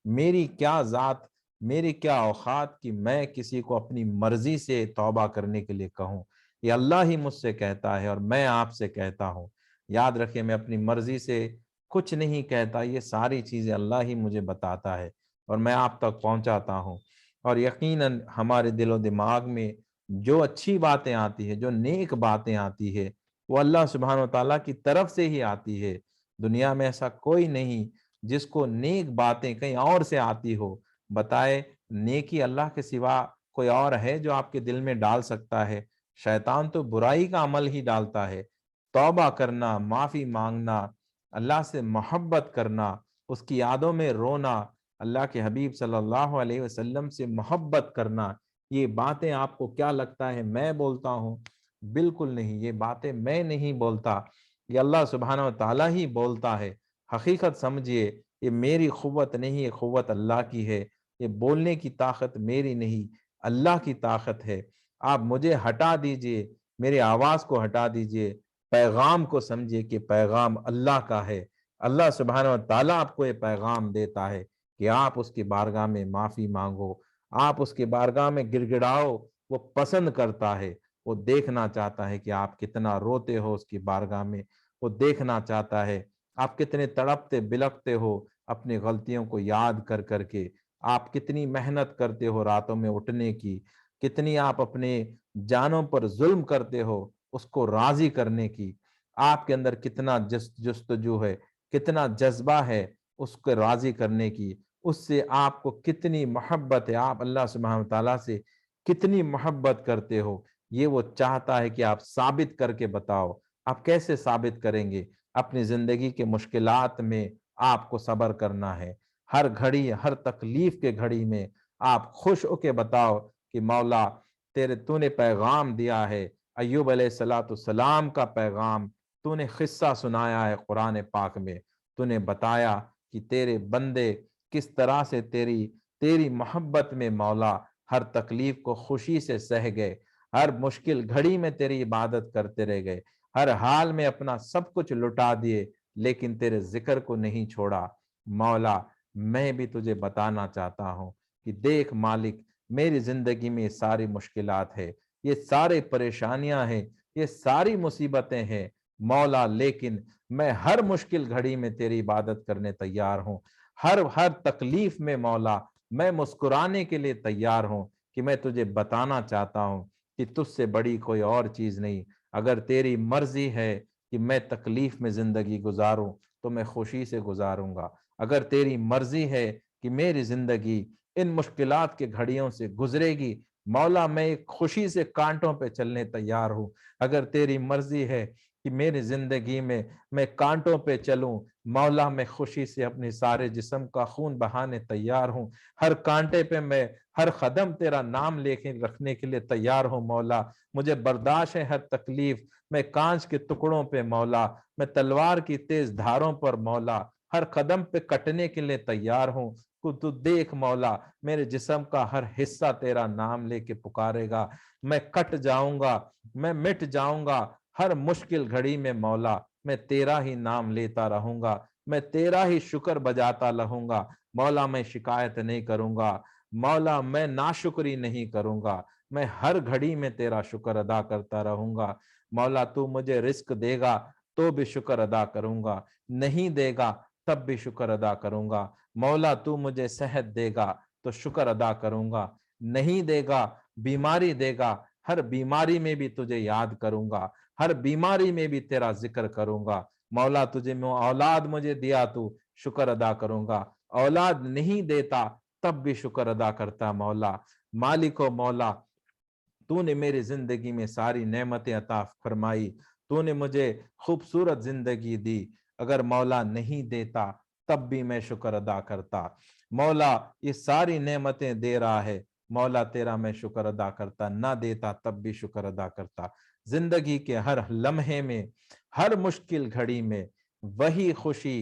میری کیا ذات، میری کیا اوقات کہ میں کسی کو اپنی مرضی سے توبہ کرنے کے لیے کہوں۔ یہ اللہ ہی مجھ سے کہتا ہے اور میں آپ سے کہتا ہوں۔ یاد رکھیں، میں اپنی مرضی سے کچھ نہیں کہتا، یہ ساری چیزیں اللہ ہی مجھے بتاتا ہے اور میں آپ تک پہنچاتا ہوں۔ اور یقیناً ہمارے دل و دماغ میں جو اچھی باتیں آتی ہیں، جو نیک باتیں آتی ہے، وہ اللہ سبحانہ و تعالیٰ کی طرف سے ہی آتی ہے۔ دنیا میں ایسا کوئی نہیں جس کو نیک باتیں کہیں اور سے آتی ہو۔ بتائے، نیکی اللہ کے سوا کوئی اور ہے جو آپ کے دل میں ڈال سکتا ہے؟ شیطان تو برائی کا عمل ہی ڈالتا ہے۔ توبہ کرنا، معافی مانگنا، اللہ سے محبت کرنا، اس کی یادوں میں رونا، اللہ کے حبیب صلی اللہ علیہ وسلم سے محبت کرنا، یہ باتیں آپ کو کیا لگتا ہے میں بولتا ہوں؟ بالکل نہیں، یہ باتیں میں نہیں بولتا، یہ اللہ سبحانہ و تعالیٰ ہی بولتا ہے۔ حقیقت سمجھیے، یہ میری قوت نہیں، یہ قوت اللہ کی ہے۔ یہ بولنے کی طاقت میری نہیں، اللہ کی طاقت ہے۔ آپ مجھے ہٹا دیجئے، میری آواز کو ہٹا دیجئے، پیغام کو سمجھے کہ پیغام اللہ کا ہے۔ اللہ سبحانہ و تعالیٰ آپ کو یہ پیغام دیتا ہے کہ آپ اس کی بارگاہ میں معافی مانگو، آپ اس کی بارگاہ میں گڑ گڑاؤ۔ وہ پسند کرتا ہے، وہ دیکھنا چاہتا ہے کہ آپ کتنا روتے ہو اس کی بارگاہ میں، وہ دیکھنا چاہتا ہے آپ کتنے تڑپتے بلکتے ہو اپنی غلطیوں کو یاد کر کر کے، آپ کتنی محنت کرتے ہو راتوں میں اٹھنے کی، کتنی آپ اپنے جانوں پر ظلم کرتے ہو اس کو راضی کرنے کی، آپ کے اندر کتنا جستجو ہے، کتنا جذبہ ہے اس کو راضی کرنے کی، اس سے آپ کو کتنی محبت ہے، آپ اللہ سبحانہ وتعالیٰ سے کتنی محبت کرتے ہو، یہ وہ چاہتا ہے کہ آپ ثابت کر کے بتاؤ۔ آپ کیسے ثابت کریں گے؟ اپنی زندگی کے مشکلات میں آپ کو صبر کرنا ہے، ہر گھڑی، ہر تکلیف کے گھڑی میں آپ خوش ہو کے بتاؤ کہ مولا تو نے پیغام دیا ہے، ایوب علیہ السلام کا پیغام تو نے قصہ سنایا ہے قرآن پاک میں، تو نے بتایا کہ تیرے بندے کس طرح سے تیری محبت میں مولا ہر تکلیف کو خوشی سے سہ گئے، ہر مشکل گھڑی میں تیری عبادت کرتے رہ گئے، ہر حال میں اپنا سب کچھ لٹا دیے لیکن تیرے ذکر کو نہیں چھوڑا۔ مولا میں بھی تجھے بتانا چاہتا ہوں کہ دیکھ مالک، میری زندگی میں یہ ساری مشکلات ہے، یہ سارے پریشانیاں ہیں، یہ ساری مصیبتیں ہیں مولا، لیکن میں ہر مشکل گھڑی میں تیری عبادت کرنے تیار ہوں، ہر تکلیف میں مولا میں مسکرانے کے لیے تیار ہوں، کہ میں تجھے بتانا چاہتا ہوں کہ تجھ سے بڑی کوئی اور چیز نہیں۔ اگر تیری مرضی ہے کہ میں تکلیف میں زندگی گزاروں تو میں خوشی سے گزاروں گا، اگر تیری مرضی ہے کہ میری زندگی ان مشکلات کے گھڑیوں سے گزرے گی مولا، میں ایک خوشی سے کانٹوں پہ چلنے تیار ہوں، اگر تیری مرضی ہے کہ میری زندگی میں کانٹوں پہ چلوں مولا، میں خوشی سے اپنے سارے جسم کا خون بہانے تیار ہوں، ہر کانٹے پہ میں ہر قدم تیرا نام لے کے رکھنے کے لیے تیار ہوں مولا، مجھے برداشت ہے ہر تکلیف، میں کانچ کے ٹکڑوں پہ مولا، میں تلوار کی تیز دھاروں پر مولا ہر قدم پہ کٹنے کے لیے تیار ہوں۔ تو دیکھ مولا، میرے جسم کا ہر حصہ تیرا نام لے کے پکارے گا، میں کٹ جاؤں گا، میں مٹ جاؤں گا، ہر مشکل گھڑی میں مولا میں تیرا ہی نام لیتا رہوں گا، میں تیرا ہی شکر بجاتا رہوں گا مولا، میں شکایت نہیں کروں گا مولا، میں ناشکری نہیں کروں گا، میں ہر گھڑی میں تیرا شکر ادا کرتا رہوں گا مولا، تو مجھے رزق دے گا تو بھی شکر ادا کروں گا، نہیں دے گا تب بھی شکر ادا کروں گا مولا، تو مجھے صحت دے گا تو شکر ادا کروں گا، نہیں دے گا بیماری دے گا، ہر بیماری میں بھی تجھے یاد کروں گا، ہر بیماری میں بھی تیرا ذکر کروں گا مولا، تجھے اولاد مجھے دیا تو شکر ادا کروں گا، اولاد نہیں دیتا تب بھی شکر ادا کرتا مولا، مالک و مولا تو نے میری زندگی میں ساری نعمتیں عطا فرمائی، تو نے مجھے خوبصورت زندگی دی، اگر مولا نہیں دیتا تب بھی میں شکر ادا کرتا مولا، یہ ساری نعمتیں دے رہا ہے مولا، تیرا میں شکر ادا کرتا، نہ دیتا تب بھی شکر ادا کرتا، زندگی کے ہر لمحے میں، ہر مشکل گھڑی میں وہی خوشی،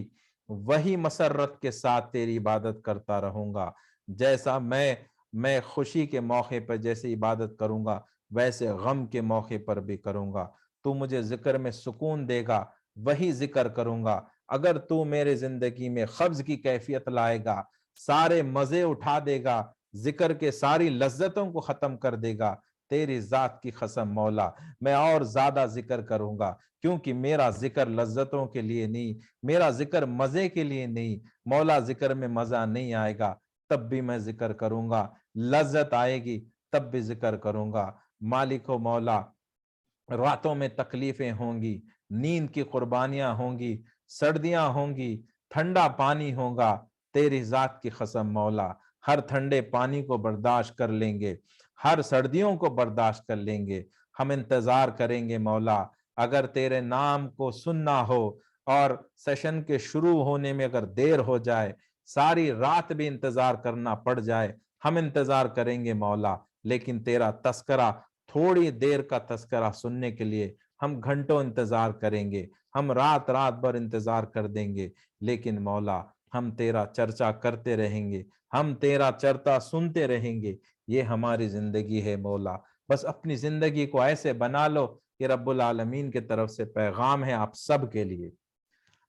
وہی مسرت کے ساتھ تیری عبادت کرتا رہوں گا، جیسا میں خوشی کے موقع پر جیسے عبادت کروں گا ویسے غم کے موقع پر بھی کروں گا، تو مجھے ذکر میں سکون دے گا وہی ذکر کروں گا، اگر تو میرے زندگی میں قبض کی کیفیت لائے گا، سارے مزے اٹھا دے گا، ذکر کے ساری لذتوں کو ختم کر دے گا، تیری ذات کی قسم مولا میں اور زیادہ ذکر کروں گا، کیونکہ میرا ذکر لذتوں کے لیے نہیں، میرا ذکر مزے کے لیے نہیں مولا، ذکر میں مزہ نہیں آئے گا تب بھی میں ذکر کروں گا، لذت آئے گی تب بھی ذکر کروں گا، مالک و مولا راتوں میں تکلیفیں ہوں گی، نیند کی قربانیاں ہوں گی، سردیاں ہوں گی، ٹھنڈا پانی ہوگا، تیری ذات کی قسم مولا ہر ٹھنڈے پانی کو برداشت کر لیں گے، ہر سردیوں کو برداشت کر لیں گے، ہم انتظار کریں گے مولا، اگر تیرے نام کو سننا ہو اور سیشن کے شروع ہونے میں اگر دیر ہو جائے، ساری رات بھی انتظار کرنا پڑ جائے، ہم انتظار کریں گے مولا، لیکن تیرا تذکرہ تھوڑی دیر کا تذکرہ سننے کے لیے ہم گھنٹوں انتظار کریں گے، ہم رات رات بھر انتظار کر دیں گے، لیکن مولا ہم تیرا چرچا کرتے رہیں گے، ہم تیرا چرتا سنتے رہیں گے، یہ ہماری زندگی ہے مولا۔ بس اپنی زندگی کو ایسے بنا لو کہ رب العالمین کی طرف سے پیغام ہے آپ سب کے لیے۔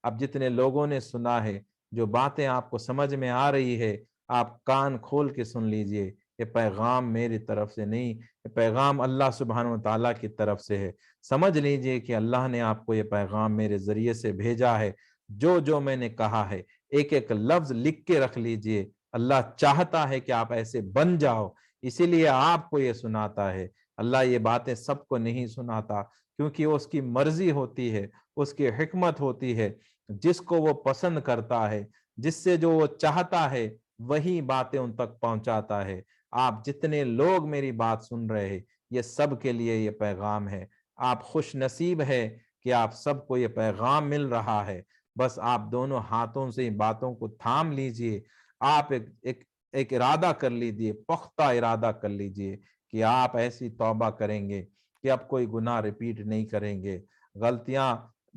اب جتنے لوگوں نے سنا ہے، جو باتیں آپ کو سمجھ میں آ رہی ہے، آپ کان کھول کے سن لیجئے، یہ پیغام میری طرف سے نہیں، یہ پیغام اللہ سبحانہ و تعالیٰ کی طرف سے ہے۔ سمجھ لیجئے کہ اللہ نے آپ کو یہ پیغام میرے ذریعے سے بھیجا ہے۔ جو جو میں نے کہا ہے ایک ایک لفظ لکھ کے رکھ لیجئے، اللہ چاہتا ہے کہ آپ ایسے بن جاؤ، اسی لیے آپ کو یہ سناتا ہے۔ اللہ یہ باتیں سب کو نہیں سناتا، کیونکہ اس کی مرضی ہوتی ہے، اس کی حکمت ہوتی ہے، جس کو وہ پسند کرتا ہے، جس سے جو وہ چاہتا ہے وہی باتیں ان تک پہنچاتا ہے۔ آپ جتنے لوگ میری بات سن رہے ہیں، یہ سب کے لیے یہ پیغام ہے۔ آپ خوش نصیب ہے کہ آپ سب کو یہ پیغام مل رہا ہے۔ بس آپ دونوں ہاتھوں سے ان باتوں کو تھام لیجئے، آپ ایک ارادہ کر لیجئے، پختہ ارادہ کر لیجئے کہ آپ ایسی توبہ کریں گے کہ اب کوئی گناہ ریپیٹ نہیں کریں گے۔ غلطیاں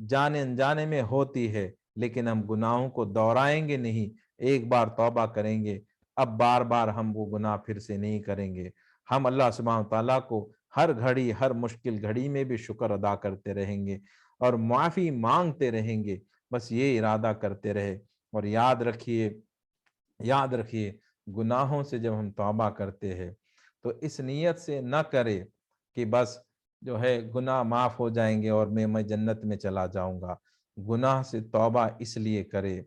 جانے انجانے میں ہوتی ہے، لیکن ہم گناہوں کو دہرائیں گے نہیں، ایک بار توبہ کریں گے، اب بار بار ہم وہ گناہ پھر سے نہیں کریں گے۔ ہم اللہ سبحانہ تعالیٰ کو ہر گھڑی، ہر مشکل گھڑی میں بھی شکر ادا کرتے رہیں گے اور معافی مانگتے رہیں گے۔ بس یہ ارادہ کرتے رہے، اور یاد رکھیے گناہوں سے جب ہم توبہ کرتے ہیں تو اس نیت سے نہ کرے کہ بس جو ہے گناہ معاف ہو جائیں گے اور میں جنت میں چلا جاؤں گا۔ گناہ سے توبہ اس لیے کرے،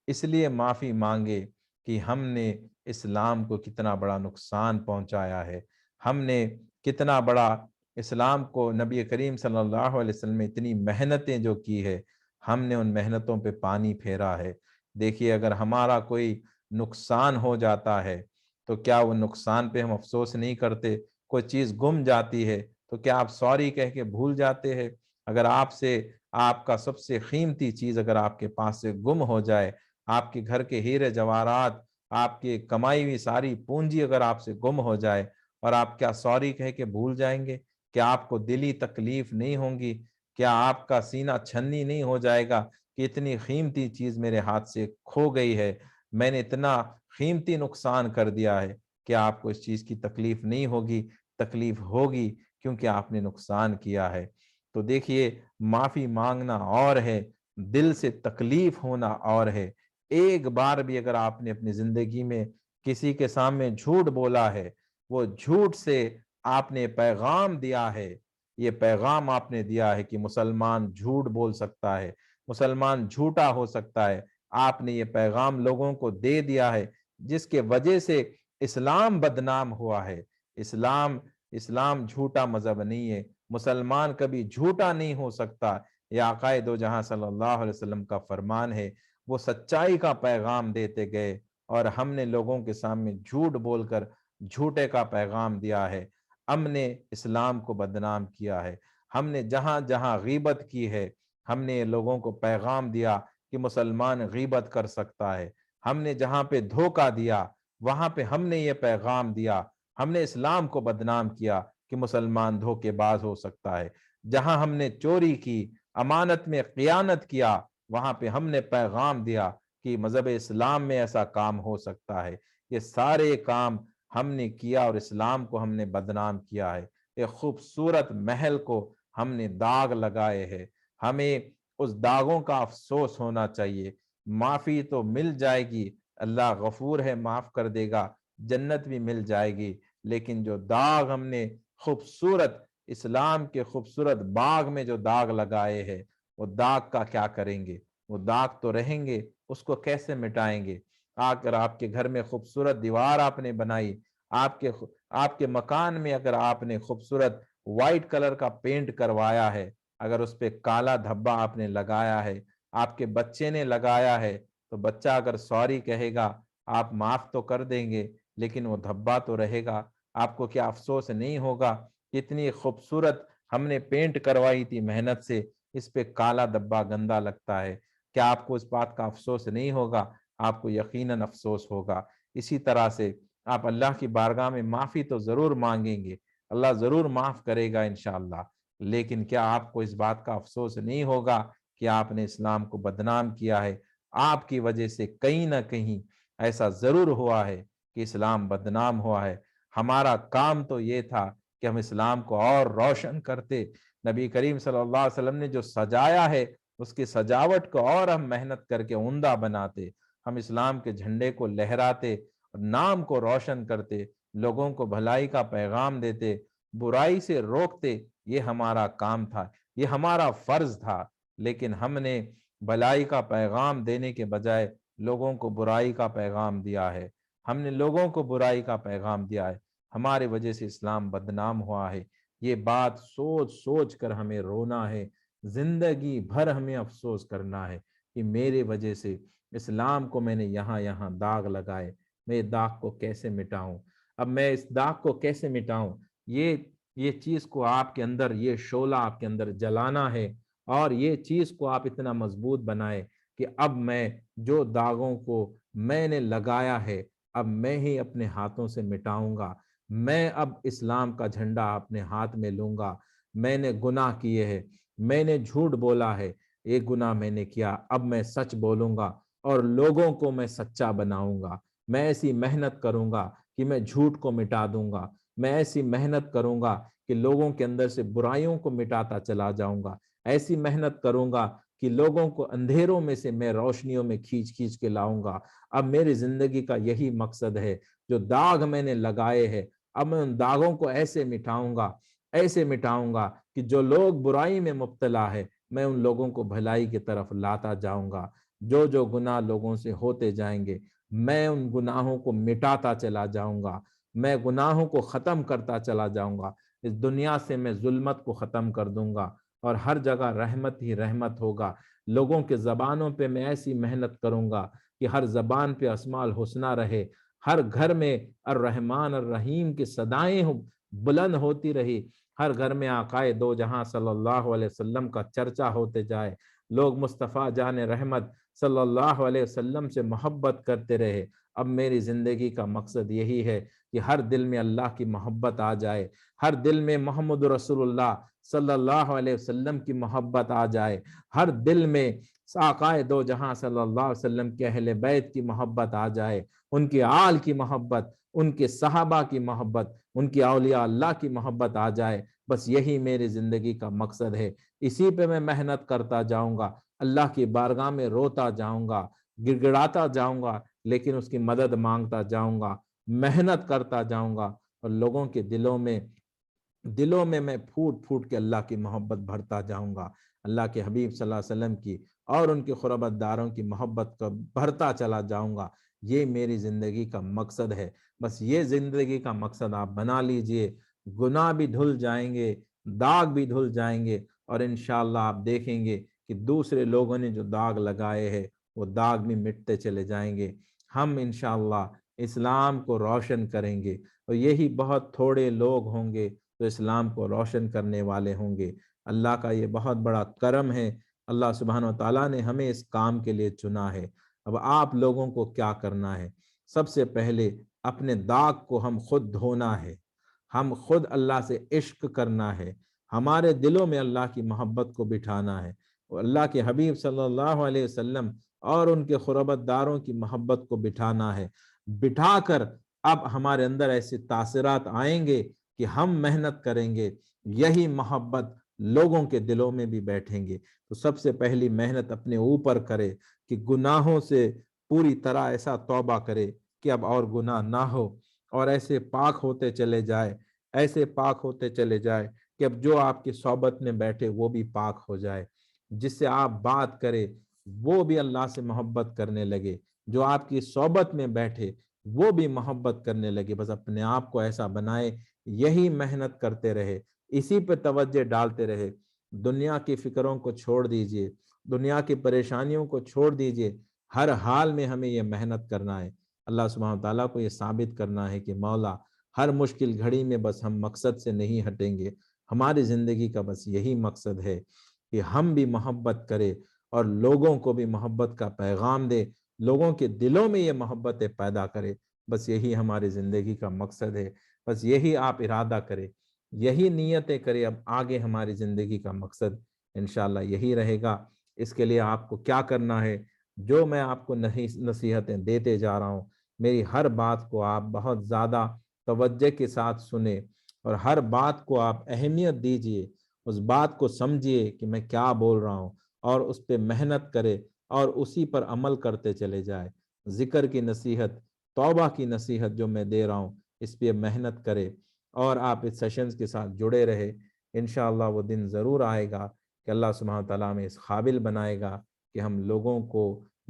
اس لیے معافی مانگے کہ ہم نے اسلام کو کتنا بڑا نقصان پہنچایا ہے، ہم نے کتنا بڑا اسلام کو، نبی کریم صلی اللہ علیہ وسلم نے اتنی محنتیں جو کی ہے، ہم نے ان محنتوں پہ پانی پھیرا ہے۔ دیکھیے اگر ہمارا کوئی نقصان ہو جاتا ہے تو کیا وہ نقصان پہ ہم افسوس نہیں کرتے؟ کوئی چیز گم جاتی ہے تو کیا آپ سوری کہہ کے بھول جاتے ہیں؟ اگر آپ کا سب سے قیمتی چیز اگر آپ کے پاس سے گم ہو جائے، آپ کے گھر کے ہیرے جواہرات، آپ کی کمائی ہوئی ساری پونجی اگر آپ سے گم ہو جائے، اور آپ کیا سوری کہہ کے بھول جائیں گے؟ کیا آپ کو دلی تکلیف نہیں ہوں گی؟ کیا آپ کا سینہ چھنی نہیں ہو جائے گا کہ اتنی قیمتی چیز میرے ہاتھ سے کھو گئی ہے، میں نے اتنا قیمتی نقصان کر دیا ہے؟ کیا آپ کو اس چیز کی تکلیف نہیں ہوگی؟ تکلیف ہوگی، کیونکہ آپ نے نقصان کیا ہے۔ تو دیکھیے معافی مانگنا اور ہے، دل سے تکلیف ہونا اور ہے۔ ایک بار بھی اگر آپ نے اپنی زندگی میں کسی کے سامنے جھوٹ بولا ہے، وہ جھوٹ سے آپ نے پیغام دیا ہے، یہ پیغام آپ نے دیا ہے کہ مسلمان جھوٹ بول سکتا ہے، مسلمان جھوٹا ہو سکتا ہے، آپ نے یہ پیغام لوگوں کو دے دیا ہے، جس کے وجہ سے اسلام بدنام ہوا ہے۔ اسلام جھوٹا مذہب نہیں ہے، مسلمان کبھی جھوٹا نہیں ہو سکتا۔ یہ آقا دو جہاں صلی اللہ علیہ وسلم کا فرمان ہے، وہ سچائی کا پیغام دیتے گئے، اور ہم نے لوگوں کے سامنے جھوٹ بول کر جھوٹے کا پیغام دیا ہے، ہم نے اسلام کو بدنام کیا ہے۔ ہم نے جہاں جہاں غیبت کی ہے، ہم نے لوگوں کو پیغام دیا کہ مسلمان غیبت کر سکتا ہے۔ ہم نے جہاں پہ دھوکہ دیا، وہاں پہ ہم نے یہ پیغام دیا، ہم نے اسلام کو بدنام کیا کہ مسلمان دھوکے باز ہو سکتا ہے۔ جہاں ہم نے چوری کی، امانت میں خیانت کیا، وہاں پہ ہم نے پیغام دیا کہ مذہب اسلام میں ایسا کام ہو سکتا ہے۔ یہ سارے کام ہم نے کیا اور اسلام کو ہم نے بدنام کیا ہے۔ ایک خوبصورت محل کو ہم نے داغ لگائے ہیں، ہمیں اس داغوں کا افسوس ہونا چاہیے۔ معافی تو مل جائے گی، اللہ غفور ہے، معاف کر دے گا، جنت بھی مل جائے گی، لیکن جو داغ ہم نے خوبصورت اسلام کے خوبصورت باغ میں جو داغ لگائے ہیں، وہ داغ کا کیا کریں گے؟ وہ داغ تو رہیں گے، اس کو کیسے مٹائیں گے؟ اگر آپ کے گھر میں خوبصورت دیوار آپ نے بنائی، آپ کے مکان میں اگر آپ نے خوبصورت وائٹ کلر کا پینٹ کروایا ہے، اگر اس پہ کالا دھبا آپ نے لگایا ہے، آپ کے بچے نے لگایا ہے، تو بچہ اگر سوری کہے گا آپ معاف تو کر دیں گے، لیکن وہ دھبا تو رہے گا۔ آپ کو کیا افسوس نہیں ہوگا؟ کتنی خوبصورت ہم نے پینٹ کروائی تھی محنت سے، اس پہ کالا دھبا گندا لگتا ہے، کیا آپ کو اس بات کا افسوس نہیں ہوگا؟ آپ کو یقیناً افسوس ہوگا۔ اسی طرح سے آپ اللہ کی بارگاہ میں معافی تو ضرور مانگیں گے، اللہ ضرور معاف کرے گا انشاءاللہ، لیکن کیا آپ کو اس بات کا افسوس نہیں ہوگا کہ آپ نے اسلام کو بدنام کیا ہے، آپ کی وجہ سے کہیں نہ کہیں ایسا ضرور ہوا ہے کہ اسلام بدنام ہوا ہے۔ ہمارا کام تو یہ تھا کہ ہم اسلام کو اور روشن کرتے، نبی کریم صلی اللہ علیہ وسلم نے جو سجایا ہے اس کی سجاوٹ کو اور ہم محنت کر کے عمدہ بناتے، ہم اسلام کے جھنڈے کو لہراتے، نام کو روشن کرتے، لوگوں کو بھلائی کا پیغام دیتے، برائی سے روکتے۔ یہ ہمارا کام تھا، یہ ہمارا فرض تھا، لیکن ہم نے بھلائی کا پیغام دینے کے بجائے لوگوں کو برائی کا پیغام دیا ہے، ہم نے لوگوں کو برائی کا پیغام دیا ہے، ہمارے وجہ سے اسلام بدنام ہوا ہے۔ یہ بات سوچ سوچ کر ہمیں رونا ہے، زندگی بھر ہمیں افسوس کرنا ہے کہ میرے وجہ سے اسلام کو میں نے یہاں داغ لگائے، میں داغ کو کیسے مٹاؤں؟ اب میں اس داغ کو کیسے مٹاؤں؟ یہ چیز کو آپ کے اندر، یہ شعلہ آپ کے اندر جلانا ہے، اور یہ چیز کو آپ اتنا مضبوط بنائے کہ اب میں جو داغوں کو میں نے لگایا ہے اب میں ہی اپنے ہاتھوں سے مٹاؤں گا۔ میں اب اسلام کا جھنڈا اپنے ہاتھ میں لوں گا۔ میں نے گناہ کیے ہیں، میں نے جھوٹ بولا ہے، ایک گناہ میں نے کیا، اب میں سچ بولوں گا اور لوگوں کو میں سچا بناؤں گا۔ میں ایسی محنت کروں گا کہ میں جھوٹ کو مٹا دوں گا، میں ایسی محنت کروں گا کہ لوگوں کے اندر سے برائیوں کو مٹاتا چلا جاؤں گا، ایسی محنت کروں گا کہ لوگوں کو اندھیروں میں سے میں روشنیوں میں کھینچ کھینچ کے لاؤں گا۔ اب میری زندگی کا یہی مقصد ہے، جو داغ میں نے لگائے ہیں اب میں ان داغوں کو ایسے مٹاؤں گا کہ جو لوگ برائی میں مبتلا ہے میں ان لوگوں کو بھلائی کی طرف لاتا جاؤں گا۔ جو گناہ لوگوں سے ہوتے جائیں گے میں ان گناہوں کو مٹاتا چلا جاؤں گا، میں گناہوں کو ختم کرتا چلا جاؤں گا۔ اس دنیا سے میں ظلمت کو ختم کر دوں گا اور ہر جگہ رحمت ہی رحمت ہوگا۔ لوگوں کے زبانوں پہ میں ایسی محنت کروں گا کہ ہر زبان پہ اسماء الحسنہ رہے، ہر گھر میں الرحمن الرحیم کی صدائیں بلند ہوتی رہی، ہر گھر میں آقائے دو جہاں صلی اللہ علیہ وسلم کا چرچا ہوتے جائے، لوگ مصطفیٰ جان رحمت صلی اللہ علیہ وسلم سے محبت کرتے رہے۔ اب میری زندگی کا مقصد یہی ہے کہ ہر دل میں اللہ کی محبت آ جائے، ہر دل میں محمد رسول اللہ صلی اللہ علیہ وسلم کی محبت آ جائے، ہر دل میں آقائے دو جہاں صلی اللہ علیہ وسلم کے اہل بیت کی محبت آ جائے، ان کے آل کی محبت، ان کے صحابہ کی محبت، ان کی اولیاء اللہ کی محبت آ جائے۔ بس یہی میری زندگی کا مقصد ہے، اسی پہ میں محنت کرتا جاؤں گا، اللہ کی بارگاہ میں روتا جاؤں گا، گڑگڑاتا جاؤں گا، لیکن اس کی مدد مانگتا جاؤں گا، محنت کرتا جاؤں گا، اور لوگوں کے دلوں میں میں پھوٹ پھوٹ کے اللہ کی محبت بھرتا جاؤں گا، اللہ کے حبیب صلی اللہ علیہ وسلم کی اور ان کے قربت داروں کی محبت کو بھرتا چلا جاؤں گا۔ یہ میری زندگی کا مقصد ہے۔ بس یہ زندگی کا مقصد آپ بنا لیجئے، گناہ بھی دھل جائیں گے، داغ بھی دھل جائیں گے، اور انشاءاللہ آپ دیکھیں گے کہ دوسرے لوگوں نے جو داغ لگائے ہیں وہ داغ بھی مٹتے چلے جائیں گے۔ ہم انشاءاللہ اسلام کو روشن کریں گے، اور یہی بہت تھوڑے لوگ ہوں گے تو اسلام کو روشن کرنے والے ہوں گے۔ اللہ کا یہ بہت بڑا کرم ہے، اللہ سبحانہ وتعالیٰ نے ہمیں اس کام کے لیے چنا ہے۔ اب آپ لوگوں کو کیا کرنا ہے؟ سب سے پہلے اپنے داغ کو ہم خود دھونا ہے، ہم خود اللہ سے عشق کرنا ہے، ہمارے دلوں میں اللہ کی محبت کو بٹھانا ہے، اور اللہ کے حبیب صلی اللہ علیہ وسلم اور ان کے قربت داروں کی محبت کو بٹھانا ہے۔ بٹھا کر اب ہمارے اندر ایسے تاثرات آئیں گے کہ ہم محنت کریں گے، یہی محبت لوگوں کے دلوں میں بھی بیٹھیں گے۔ تو سب سے پہلی محنت اپنے اوپر کرے کہ گناہوں سے پوری طرح ایسا توبہ کرے کہ اب اور گناہ نہ ہو، اور ایسے پاک ہوتے چلے جائے، ایسے پاک ہوتے چلے جائے کہ اب جو آپ کی صحبت میں بیٹھے وہ بھی پاک ہو جائے، جس سے آپ بات کرے وہ بھی اللہ سے محبت کرنے لگے، جو آپ کی صحبت میں بیٹھے وہ بھی محبت کرنے لگے۔ بس اپنے آپ کو ایسا بنائے، یہی محنت کرتے رہے، اسی پہ توجہ ڈالتے رہے، دنیا کی فکروں کو چھوڑ دیجئے، دنیا کی پریشانیوں کو چھوڑ دیجئے، ہر حال میں ہمیں یہ محنت کرنا ہے۔ اللہ سبحانہ تعالیٰ کو یہ ثابت کرنا ہے کہ مولا ہر مشکل گھڑی میں بس ہم مقصد سے نہیں ہٹیں گے، ہماری زندگی کا بس یہی مقصد ہے کہ ہم بھی محبت کریں اور لوگوں کو بھی محبت کا پیغام دے، لوگوں کے دلوں میں یہ محبتیں پیدا کرے۔ بس یہی ہماری زندگی کا مقصد ہے، بس یہی آپ ارادہ کریں، یہی نیتیں کریں، اب آگے ہماری زندگی کا مقصد انشاءاللہ یہی رہے گا۔ اس کے لیے آپ کو کیا کرنا ہے؟ جو میں آپ کو نصیحتیں دیتے جا رہا ہوں، میری ہر بات کو آپ بہت زیادہ توجہ کے ساتھ سنیں اور ہر بات کو آپ اہمیت دیجئے، اس بات کو سمجھیے کہ میں کیا بول رہا ہوں اور اس پہ محنت کرے اور اسی پر عمل کرتے چلے جائے۔ ذکر کی نصیحت، توبہ کی نصیحت جو میں دے رہا ہوں، اس پہ محنت کرے اور آپ اس سیشنز کے ساتھ جڑے رہے۔ انشاءاللہ وہ دن ضرور آئے گا کہ اللہ سبحانہ تعالیٰ میں اس قابل بنائے گا کہ ہم لوگوں کو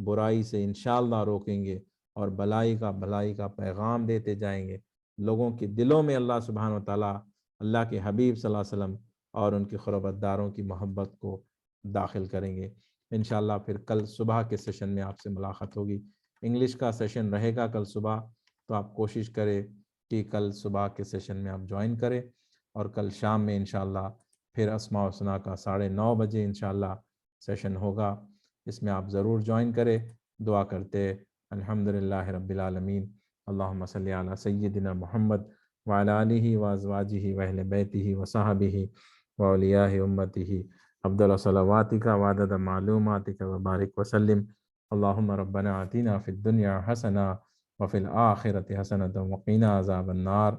برائی سے انشاءاللہ روکیں گے اور بھلائی کا پیغام دیتے جائیں گے۔ لوگوں کے دلوں میں اللہ سبحانہ تعالیٰ، اللہ کے حبیب صلی اللہ علیہ وسلم اور ان کی قربت داروں کی محبت کو داخل کریں گے۔ انشاءاللہ پھر کل صبح کے سیشن میں آپ سے ملاقات ہوگی۔ انگلش کا سیشن رہے گا کل صبح، تو آپ کوشش کریں کہ کل صبح کے سیشن میں آپ جوائن کریں، اور کل شام میں انشاءاللہ پھر اسماء الحسنی کا 9:30 بجے انشاءاللہ سیشن ہوگا، اس میں آپ ضرور جوائن کریں۔ دعا کرتے الحمدللہ رب العالمین، اللہم صلی علی سیدنا محمد وعلی آلہ وازواجہ واہل بیتہ وصحبہ واولیاء امتہ افضل صلواتک وعدد معلوماتک وبارک وسلم۔ اللہم ربنا آتنا فی الدنیا حسنہ وفی الآخرۃ حسنۃ وقنا عذاب النار۔